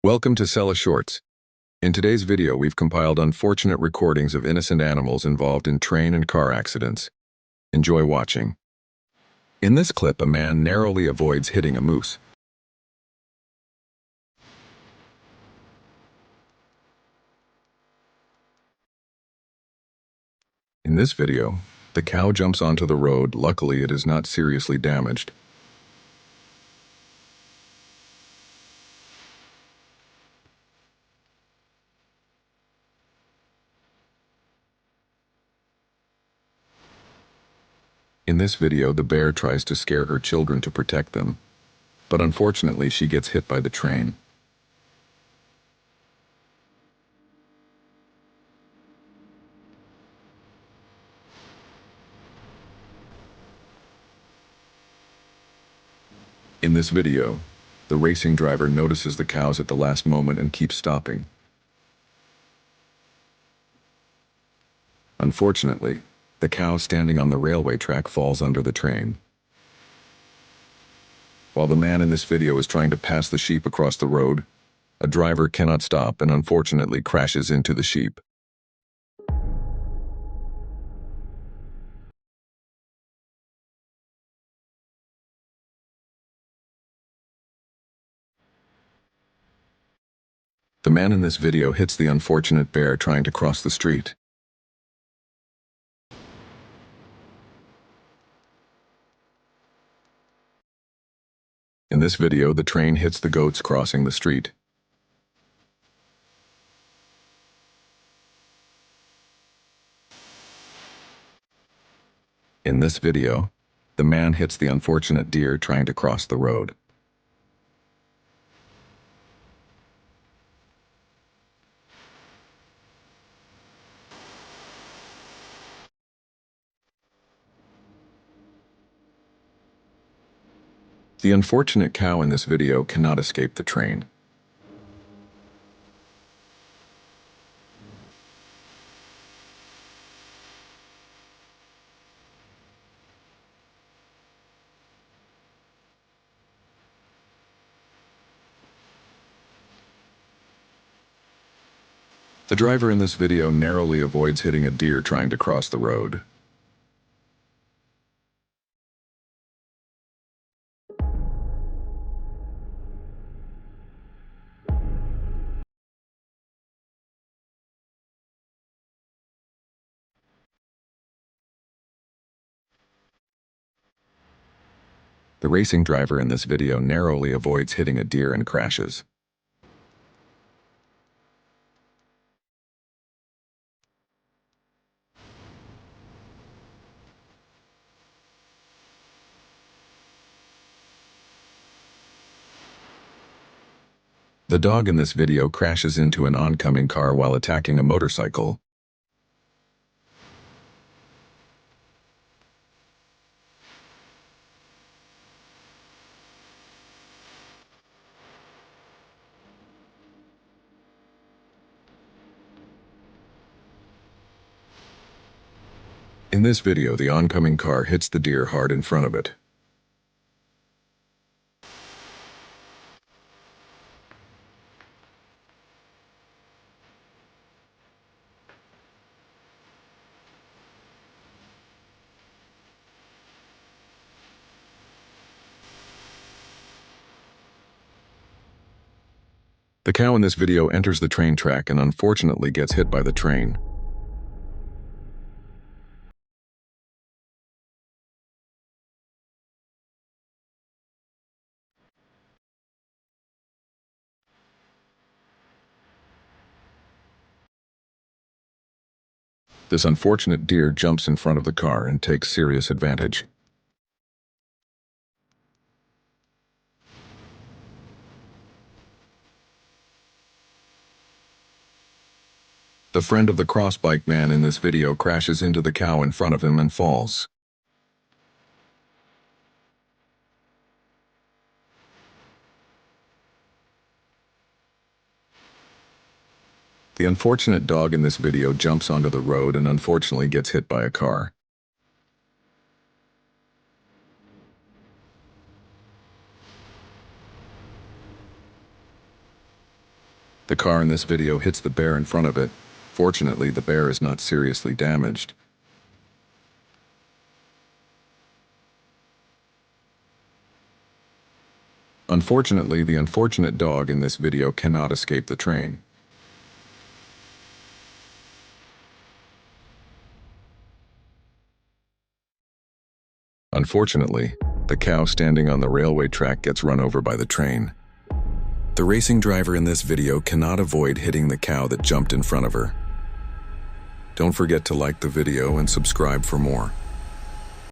Welcome to Sella Shorts. In today's video, we've compiled unfortunate recordings of innocent animals involved in train and car accidents. Enjoy watching. In this clip, a man narrowly avoids hitting a moose. In this video, the cow jumps onto the road. Luckily, it is not seriously damaged. In this video, the bear tries to scare her children to protect them, but unfortunately, she gets hit by the train. In this video, the racing driver notices the cows at the last moment and keeps stopping. Unfortunately, the cow standing on the railway track falls under the train. While the man in this video is trying to pass the sheep across the road, a driver cannot stop and unfortunately crashes into the sheep. The man in this video hits the unfortunate bear trying to cross the street. In this video, the train hits the goats crossing the street. In this video, the man hits the unfortunate deer trying to cross the road. The unfortunate cow in this video cannot escape the train. The driver in this video narrowly avoids hitting a deer trying to cross the road. The racing driver in this video narrowly avoids hitting a deer and crashes. The dog in this video crashes into an oncoming car while attacking a motorcycle. In this video, the oncoming car hits the deer hard in front of it. The cow in this video enters the train track and unfortunately gets hit by the train. This unfortunate deer jumps in front of the car and takes serious advantage. The friend of the crossbike man in this video crashes into the cow in front of him and falls. The unfortunate dog in this video jumps onto the road and unfortunately gets hit by a car. The car in this video hits the bear in front of it. Fortunately, the bear is not seriously damaged. Unfortunately, the unfortunate dog in this video cannot escape the train. Unfortunately, the cow standing on the railway track gets run over by the train. The racing driver in this video cannot avoid hitting the cow that jumped in front of her. Don't forget to like the video and subscribe for more.